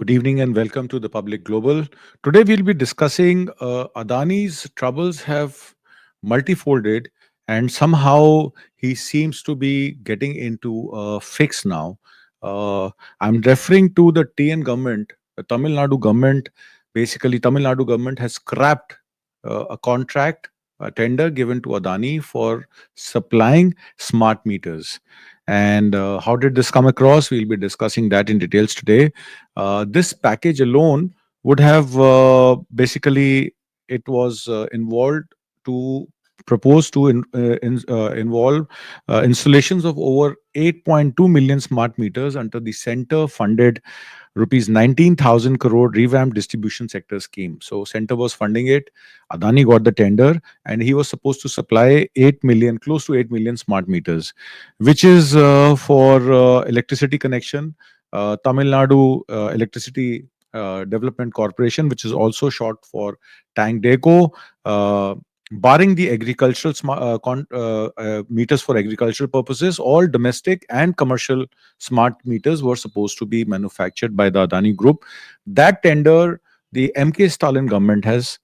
Good evening and welcome to the Public Global. Today we'll be discussing Adani's troubles have multifolded and somehow he seems to be getting into a fix now. I'm referring to the TN government, the Tamil Nadu government. Basically, Tamil Nadu government has scrapped a contract, a tender given to Adani for supplying smart meters. And how did this come across? We'll be discussing that in details today. This package alone would have basically it was involved to propose to involve installations of over 8.2 million smart meters under the center funded rupees 19,000 crore revamped distribution sector scheme. So center was funding it. Adani got the tender and he was supposed to supply 8 million, close to 8 million smart meters, which is for electricity connection, Tamil Nadu Electricity Development Corporation, which is also short for Tangedco, barring the agricultural meters for agricultural purposes. All domestic and commercial smart meters were supposed to be manufactured by the Adani Group. That tender, the MK Stalin government has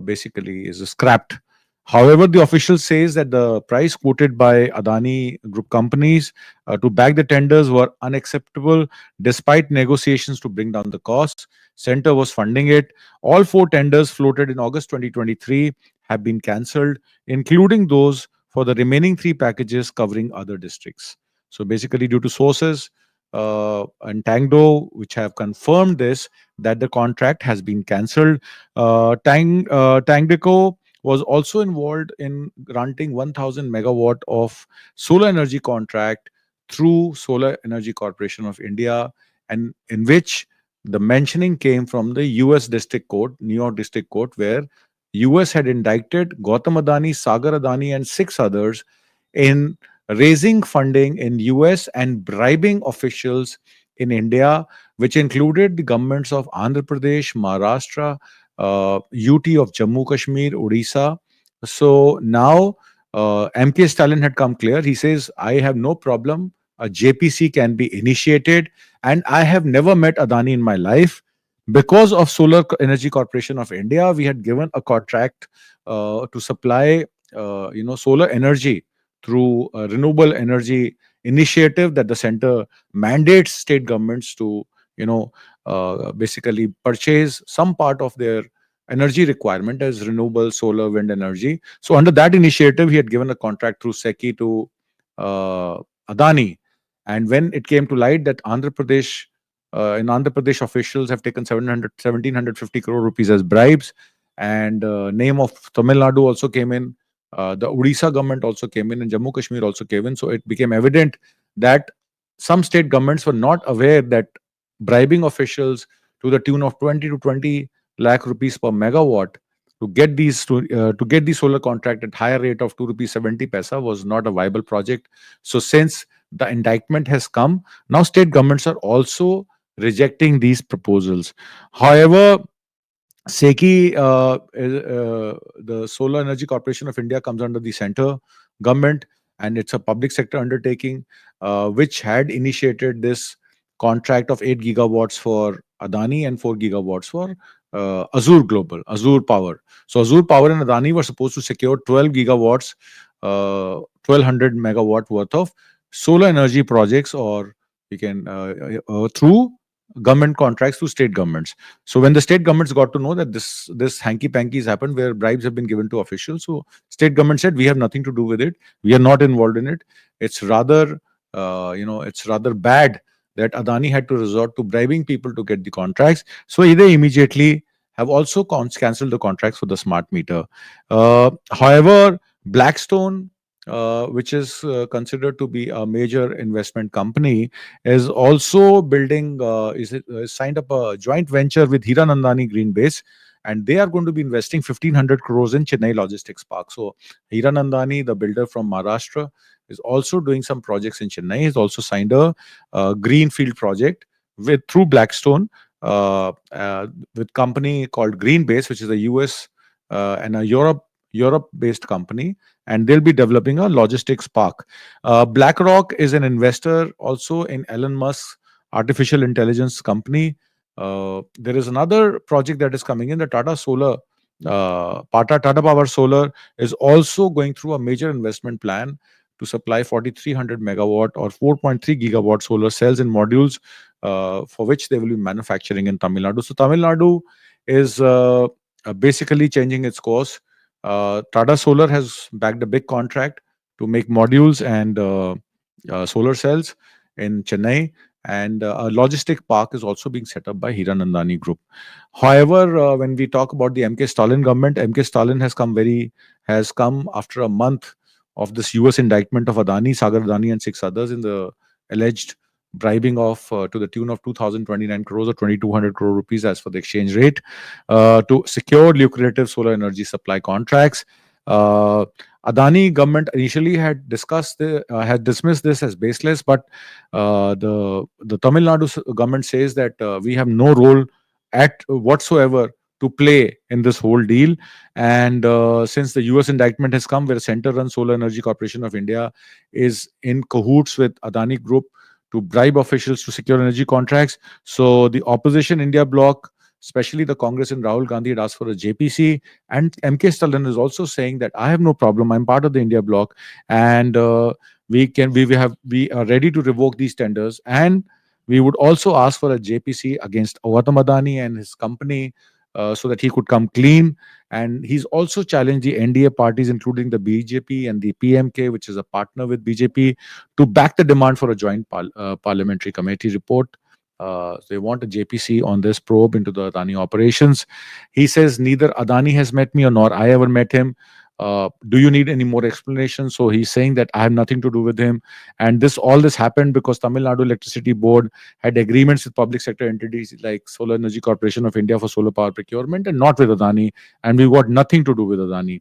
basically is scrapped. However, the official says that the price quoted by Adani Group companies to back the tenders were unacceptable despite negotiations to bring down the costs. Center was funding it. All four tenders floated in August 2023 have been cancelled, including those for the remaining three packages covering other districts. So basically, due to sources and Tangdo, which have confirmed this, that the contract has been cancelled. Tangdeco was also involved in granting 1,000 megawatt of solar energy contract through Solar Energy Corporation of India, and in which the mentioning came from the US District Court, New York District Court, where US had indicted Gautam Adani, Sagar Adani, and six others in raising funding in US and bribing officials in India, which included the governments of Andhra Pradesh, Maharashtra, UT of Jammu Kashmir, Odisha. So now MK Stalin had come clear. He says, I have no problem. A JPC can be initiated, and I have never met Adani in my life. Because of Solar Energy Corporation of India, we had given a contract to supply, solar energy through a renewable energy initiative that the center mandates state governments to, basically purchase some part of their energy requirement as renewable solar wind energy. So under that initiative, he had given a contract through SECI to Adani. And when it came to light that Andhra Pradesh officials have taken 1,750 crore rupees as bribes, and name of Tamil Nadu also came in, the Odisha government also came in, and Jammu Kashmir also came in. So it became evident that some state governments were not aware that bribing officials to the tune of 20 to 20 lakh rupees per megawatt to get the solar contract at higher rate of 2 rupees 70 paisa was not a viable project. So since the indictment has come, now state governments are also rejecting these proposals. However, SECI, the Solar Energy Corporation of India, comes under the center government, and it's a public sector undertaking, which had initiated this contract of 8 gigawatts for Adani and 4 gigawatts for Azure Power. So Azure Power and Adani were supposed to secure 12 gigawatts, 1200 megawatt worth of solar energy projects, or we can through government contracts to state governments. So when the state governments got to know that this hanky panky has happened where bribes have been given to officials, so state government said we have nothing to do with it, we are not involved in it. It's rather it's rather bad that Adani had to resort to bribing people to get the contracts. So they immediately have also cancelled the contracts for the smart meter. However, Blackstone, which is considered to be a major investment company, is also building, signed up a joint venture with Hiranandani Greenbase, and they are going to be investing 1,500 crores in Chennai Logistics Park. So Hiranandani, the builder from Maharashtra, is also doing some projects in Chennai. He's also signed a greenfield project through Blackstone with company called Greenbase, which is a US and a Europe-based company, and they'll be developing a logistics park. BlackRock is an investor also in Elon Musk's artificial intelligence company, There is another project that is coming in, the Tata Solar. Tata Power Solar is also going through a major investment plan to supply 4,300 megawatt or 4.3 gigawatt solar cells and modules, for which they will be manufacturing in Tamil Nadu. So Tamil Nadu is basically changing its course. Tata Solar has bagged a big contract to make modules and solar cells in Chennai, and a logistic park is also being set up by Hiranandani Group. However, when we talk about the MK Stalin government, MK Stalin has come after a month of this US indictment of Adani, Sagar Adani, and six others in the alleged bribing of to the tune of 2,029 crores or 2,200 crore rupees as for the exchange rate, to secure lucrative solar energy supply contracts. Uh, Adani government initially had dismissed this as baseless, but the Tamil Nadu government says that we have no role at whatsoever to play in this whole deal. And since the US indictment has come, where Center Run Solar Energy Corporation of India is in cahoots with Adani Group to bribe officials to secure energy contracts, so the opposition India bloc, especially the Congress and Rahul Gandhi, had asked for a JPC, and MK Stalin is also saying that I have no problem. I'm part of the India bloc, and we are ready to revoke these tenders, and we would also ask for a JPC against Gautam Adani and his company, so that he could come clean. And he's also challenged the NDA parties, including the BJP and the PMK, which is a partner with BJP, to back the demand for a joint parliamentary committee report. They want a JPC on this probe into the Adani operations. He says neither Adani has met me nor I ever met him. Do you need any more explanation? So he's saying that I have nothing to do with him. And all this happened because Tamil Nadu Electricity Board had agreements with public sector entities like Solar Energy Corporation of India for solar power procurement and not with Adani. And we got nothing to do with Adani.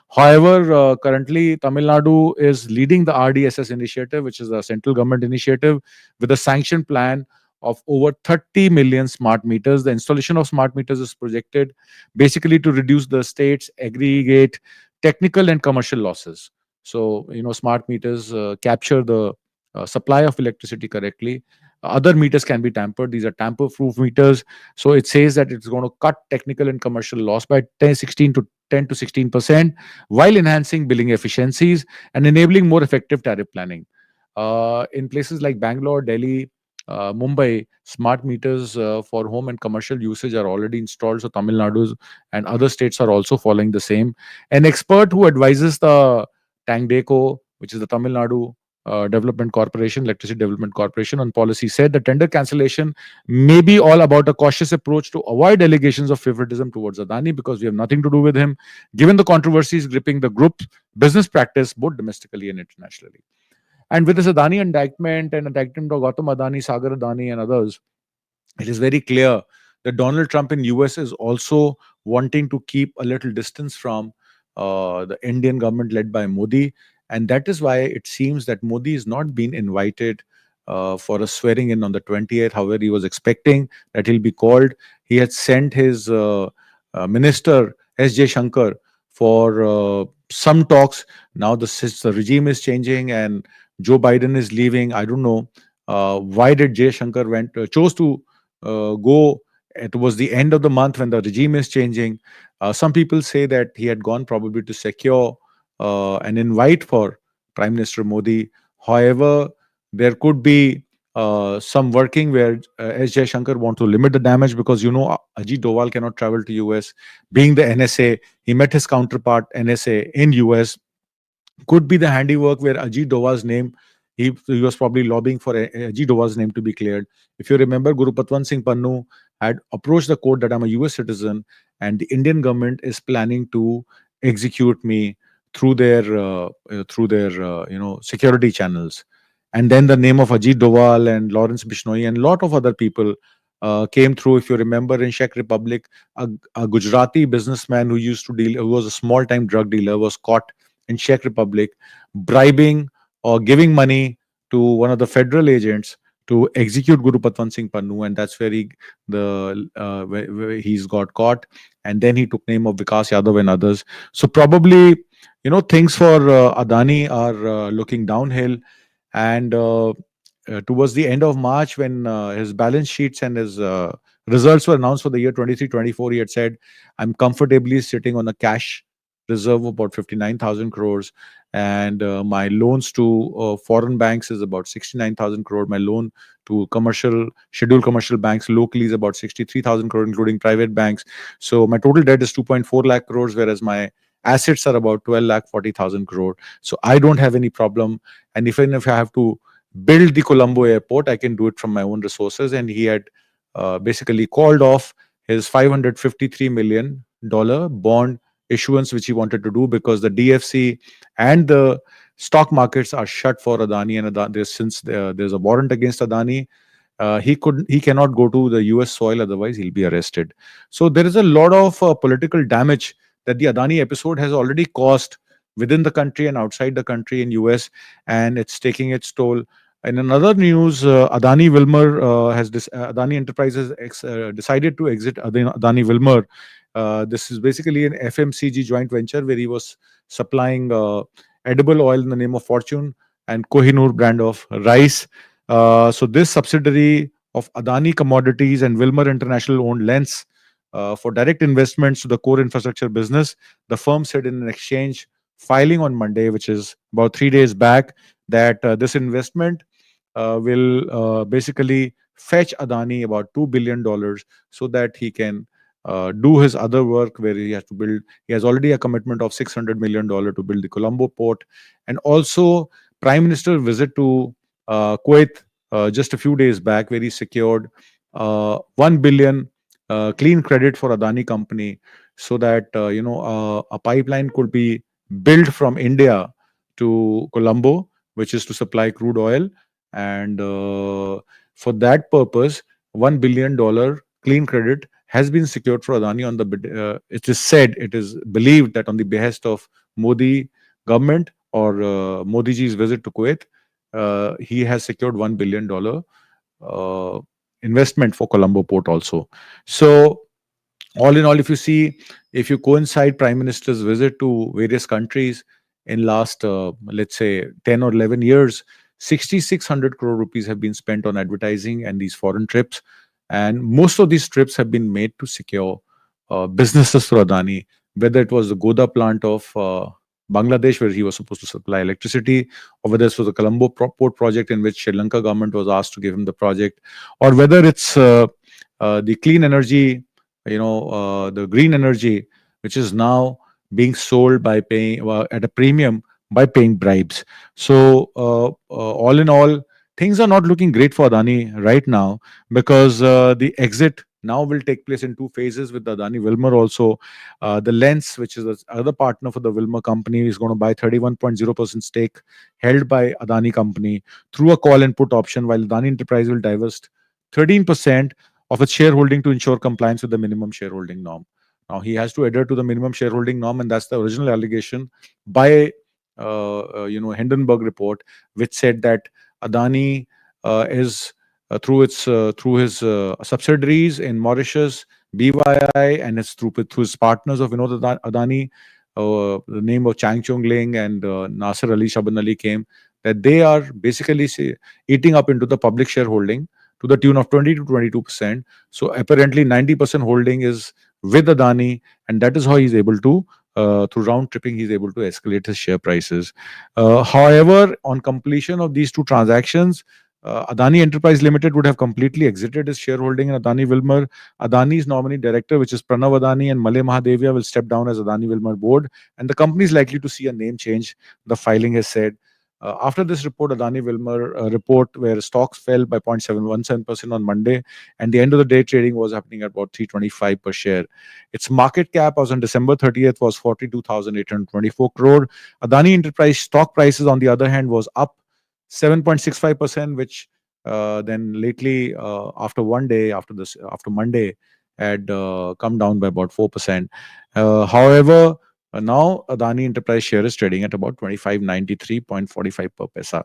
However, currently Tamil Nadu is leading the RDSS initiative, which is a central government initiative with a sanction plan of over 30 million smart meters. The installation of smart meters is projected basically to reduce the state's aggregate technical and commercial losses. So, smart meters capture the supply of electricity correctly. Other meters can be tampered. These are tamper-proof meters. So it says that it's going to cut technical and commercial loss by 10 to 16%, while enhancing billing efficiencies and enabling more effective tariff planning. In places like Bangalore, Delhi, Mumbai, smart meters for home and commercial usage are already installed. So Tamil Nadu and other states are also following the same. An expert who advises the Tangedco, which is the Tamil Nadu Development Corporation, Electricity Development Corporation, on policy, said the tender cancellation may be all about a cautious approach to avoid allegations of favoritism towards Adani, because we have nothing to do with him, given the controversies gripping the group's business practice both domestically and internationally. And with this Adani indictment and indictment of Gautam Adani, Sagar Adani, and others, it is very clear that Donald Trump in US is also wanting to keep a little distance from the Indian government led by Modi. And that is why it seems that Modi is not being invited for a swearing in on the 28th. However, he was expecting that he'll be called. He had sent his minister, S.J. Shankar, for some talks. Now the regime is changing and Joe Biden is leaving. I don't know why did Jay Shankar chose to go towards the end of the month when the regime is changing. Some people say that he had gone probably to secure an invite for Prime Minister Modi. However, there could be some working where S. Shankar want to limit the damage, because Ajit Doval cannot travel to US. Being the NSA, he met his counterpart NSA in US. Could be the handiwork where Ajit Doval's name, he was probably lobbying for Ajit Doval's name to be cleared. If you remember, Guru Patwant Singh Pannu had approached the court that I'm a US citizen and the Indian government is planning to execute me through their security channels. And then the name of Ajit Doval and Lawrence Bishnoi and a lot of other people came through. If you remember, in Czech Republic, a Gujarati businessman who was a small-time drug dealer, was caught in Czech Republic bribing or giving money to one of the federal agents to execute Guru Patwant Singh Pannu, and that's where where he's got caught. And then he took name of Vikas Yadav and others. So probably, things for Adani are looking downhill. And towards the end of March, when his balance sheets and his results were announced for the year 23-24, he had said, I'm comfortably sitting on a cash reserve of about 59,000 crores, and my loans to foreign banks is about 69,000 crore. My loan to scheduled commercial banks locally is about 63,000 crore, including private banks. So my total debt is 2.4 lakh crores, whereas my assets are about 12 lakh 40,000 crore. So I don't have any problem. And even if I have to build the Colombo airport, I can do it from my own resources. And he had basically called off his $553 million bond issuance, which he wanted to do because the DFC and the stock markets are shut for Adani and Adani. Since there's a warrant against Adani, he cannot go to the US soil, otherwise he'll be arrested. So there is a lot of political damage that the Adani episode has already caused within the country and outside the country in US, and it's taking its toll. In another news, Adani Wilmar Adani Enterprises decided to exit Adani Wilmar. This is basically an FMCG joint venture where he was supplying edible oil in the name of Fortune and Kohinoor brand of rice. So this subsidiary of Adani Commodities and Wilmar International-owned Lence for direct investments to the core infrastructure business, the firm said in an exchange filing on Monday, which is about 3 days back, that this investment will basically fetch Adani about $2 billion so that he can do his other work where he has to build. He has already a commitment of $600 million to build the Colombo port. And also, Prime Minister visit to Kuwait just a few days back, where he secured 1 billion clean credit for Adani company so that a pipeline could be built from India to Colombo, which is to supply crude oil. And for that purpose, $1 billion clean credit has been secured for Adani on the it is said, it is believed that on the behest of Modi government or Modi ji's visit to Kuwait, he has secured $1 billion investment for Colombo port also. So all in all, if you coincide Prime Minister's visit to various countries in last let's say 10 or 11 years, 6,600 crore rupees have been spent on advertising and these foreign trips. And most of these trips have been made to secure businesses for Adani, whether it was the Godda plant of Bangladesh, where he was supposed to supply electricity, or whether it was the Colombo port project in which Sri Lanka government was asked to give him the project, or whether it's the clean energy, the green energy, which is now being sold by paying at a premium by paying bribes. So all in all, things are not looking great for Adani right now, because the exit now will take place in two phases with the Adani Wilmar also. The Lence, which is the other partner for the Wilmar company, is going to buy 31.0% stake held by Adani company through a call and put option, while Adani Enterprise will divest 13% of its shareholding to ensure compliance with the minimum shareholding norm. Now he has to adhere to the minimum shareholding norm, and that's the original allegation by Hindenburg report, which said that Adani is through his subsidiaries in Mauritius, BYI, and it's through his partners of Vinod Adani, the name of Chang Chung Ling and Nasser Ali Shaban Ali came, that they are basically eating up into the public shareholding to the tune of 20 to 22%. So apparently 90% holding is with Adani, and that is how he's able to, through round tripping, he's able to escalate his share prices. However, on completion of these two transactions, Adani Enterprise Limited would have completely exited its shareholding in Adani Wilmar. Adani's nominee director, which is Pranav Adani and Malay Mahadevia, will step down as Adani Wilmar board, and the company is likely to see a name change, the filing has said. After this report, Adani Wilmar report, where stocks fell by 0.717% on Monday, and the end of the day trading was happening at about 325 per share. Its market cap as on December 30th was 42,824 crore. Adani Enterprise stock prices, on the other hand, was up 7.65%, which then lately, after Monday, had come down by about 4%. However, now Adani Enterprise share is trading at about 2593.45 per paisa.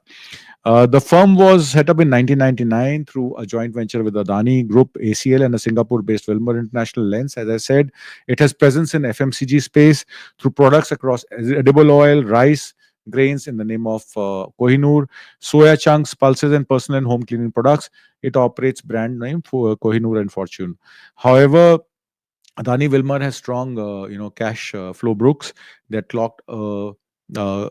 The firm was set up in 1999 through a joint venture with Adani Group, ACL, and a Singapore-based Wilmar International Lence. As I said, it has presence in FMCG space through products across edible oil, rice, grains in the name of Kohinoor, soya chunks, pulses, and personal and home cleaning products. It operates brand name for Kohinoor and Fortune. However, Adani Wilmar has strong, cash flow books that clocked a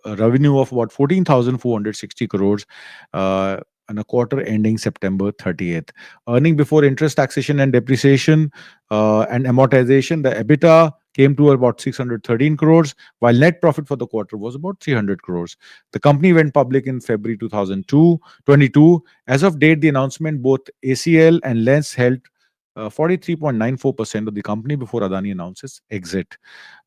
revenue of about 14,460 crores uh, in a quarter ending September 30th. Earning before interest, taxation, and depreciation and amortization, the EBITDA came to about 613 crores, while net profit for the quarter was about 300 crores. The company went public in February 2022. As of date, the announcement, both ACL and Lens held 43.94% of the company before Adani announces exit.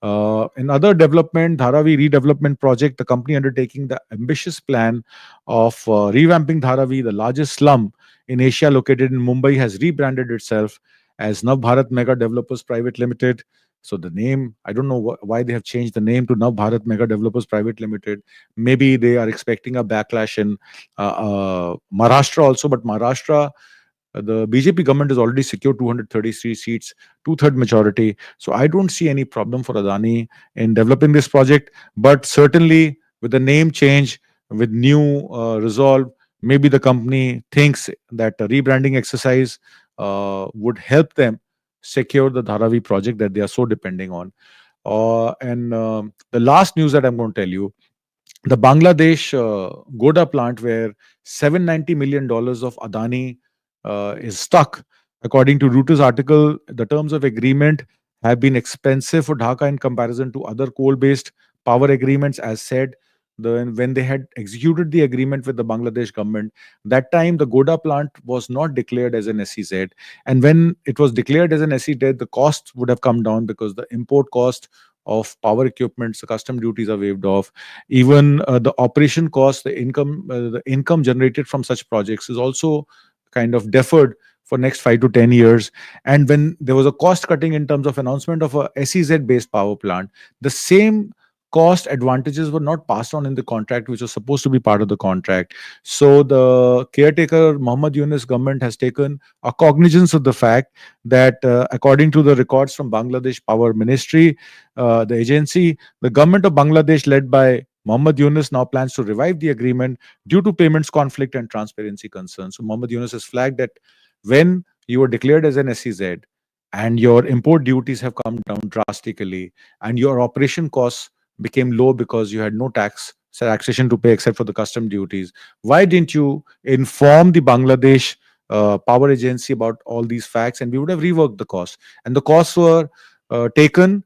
In other development, Dharavi redevelopment project, the company undertaking the ambitious plan of revamping Dharavi, the largest slum in Asia located in Mumbai, has rebranded itself as Nav Bharat Mega Developers Private Limited. So the name, I don't know why they have changed the name to Nav Bharat Mega Developers Private Limited. Maybe they are expecting a backlash in Maharashtra also, but Maharashtra, the BJP government has already secured 233 seats, two-third majority. So I don't see any problem for Adani in developing this project. But certainly, with the name change, with new resolve, maybe the company thinks that a rebranding exercise would help them secure the Dharavi project that they are so depending on. And the last news that I'm going to tell you, the Bangladesh Godda plant, where $790 million of Adani is stuck. According to Reuters article, the terms of agreement have been expensive for Dhaka in comparison to other coal-based power agreements. As said, when they had executed the agreement with the Bangladesh government, that time the Godda plant was not declared as an SEZ. And when it was declared as an SEZ, the cost would have come down because the import cost of power equipment, the custom duties are waived off. Even the operation cost, the income generated from such projects is also kind of deferred for next 5 to 10 years. And when there was a cost cutting in terms of announcement of a SEZ based power plant, the same cost advantages were not passed on in the contract, which was supposed to be part of the contract. So the caretaker Mohd Yunus government has taken a cognizance of the fact that according to the records from Bangladesh Power Ministry, the agency, the government of Bangladesh led by Mohd Yunus now plans to revive the agreement due to payments conflict and transparency concerns. So Mohd Yunus has flagged that when you were declared as an SEZ and your import duties have come down drastically and your operation costs became low because you had no taxation to pay except for the custom duties, why didn't you inform the Bangladesh power agency about all these facts, and we would have reworked the costs? And the costs were taken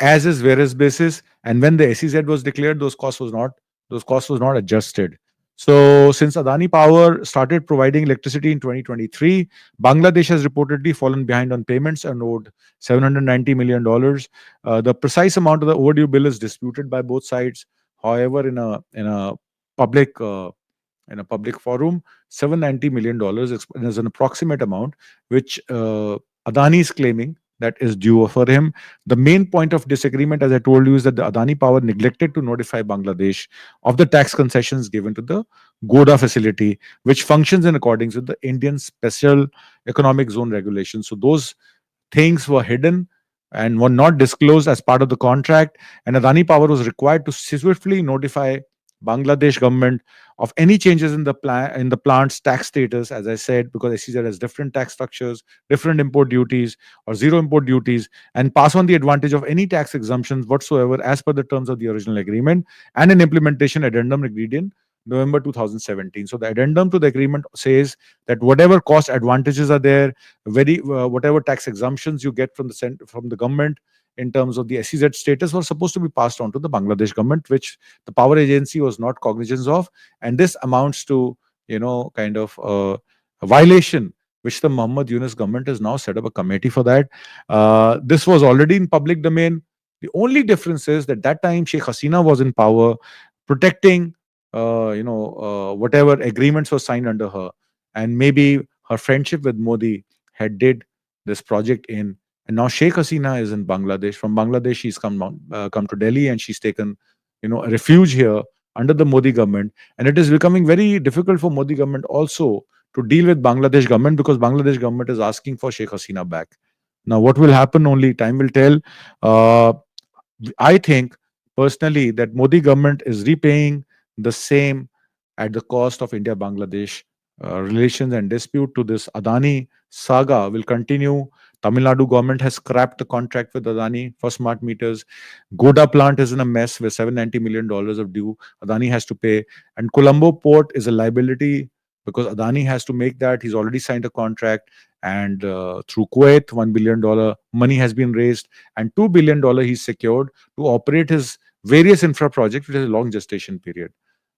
as is whereas basis, and when the SEZ was declared, those costs was not adjusted. So since Adani Power started providing electricity in 2023, Bangladesh has reportedly fallen behind on payments and owed $790 million. The precise amount of the overdue bill is disputed by both sides. However, in a public forum, $790 million is an approximate amount which Adani is claiming that is due for him. The main point of disagreement, as I told you, is that the Adani Power neglected to notify Bangladesh of the tax concessions given to the Godda facility, which functions in accordance with the Indian Special Economic Zone regulations. So those things were hidden and were not disclosed as part of the contract, and Adani Power was required to swiftly notify Bangladesh government of any changes in the plant's tax status, as I said, because SEZ has different tax structures, different import duties or zero import duties, and pass on the advantage of any tax exemptions whatsoever as per the terms of the original agreement and an implementation addendum agreed in November 2017. So the addendum to the agreement says that whatever cost advantages are there, whatever tax exemptions you get from the government in terms of the SEZ status, were supposed to be passed on to the Bangladesh government, which the power agency was not cognizant of, and this amounts to kind of a violation, which the Mohd Yunus government has now set up a committee for that. This was already in public domain. The only difference is that time Sheikh Hasina was in power, protecting whatever agreements were signed under her, and maybe her friendship with Modi had did this project in. And now Sheikh Hasina is in Bangladesh. From Bangladesh, she's come to Delhi, and she's taken a refuge here under the Modi government. And it is becoming very difficult for Modi government also to deal with Bangladesh government, because Bangladesh government is asking for Sheikh Hasina back. Now, what will happen? Only time will tell. I think personally that Modi government is repaying the same at the cost of India-Bangladesh relations and dispute to this Adani saga will continue. Tamil Nadu government has scrapped the contract with Adani for smart meters. Godda plant is in a mess with $790 million of due. Adani has to pay. And Colombo port is a liability because Adani has to make that. He's already signed a contract. And through Kuwait, $1 billion money has been raised. And $2 billion he's secured to operate his various infra projects, which has a long gestation period.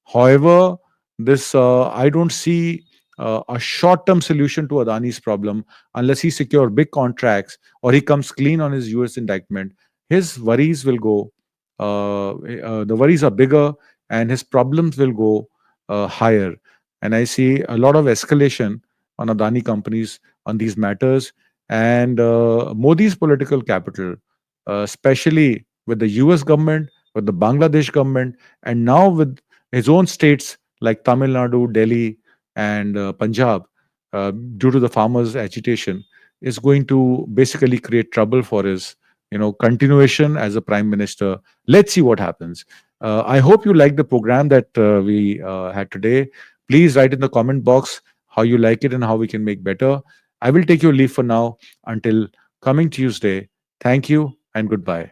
However, this I don't see a short-term solution to Adani's problem unless he secures big contracts or he comes clean on his US indictment. His worries will go. The worries are bigger, and his problems will go higher. And I see a lot of escalation on Adani companies on these matters. And Modi's political capital, especially with the US government, with the Bangladesh government, and now with his own states like Tamil Nadu, Delhi, and Punjab, due to the farmers' agitation, is going to basically create trouble for his, continuation as a prime minister. Let's see what happens. I hope you like the program that we had today. Please write in the comment box how you like it and how we can make better. I will take your leave for now until coming Tuesday. Thank you and goodbye.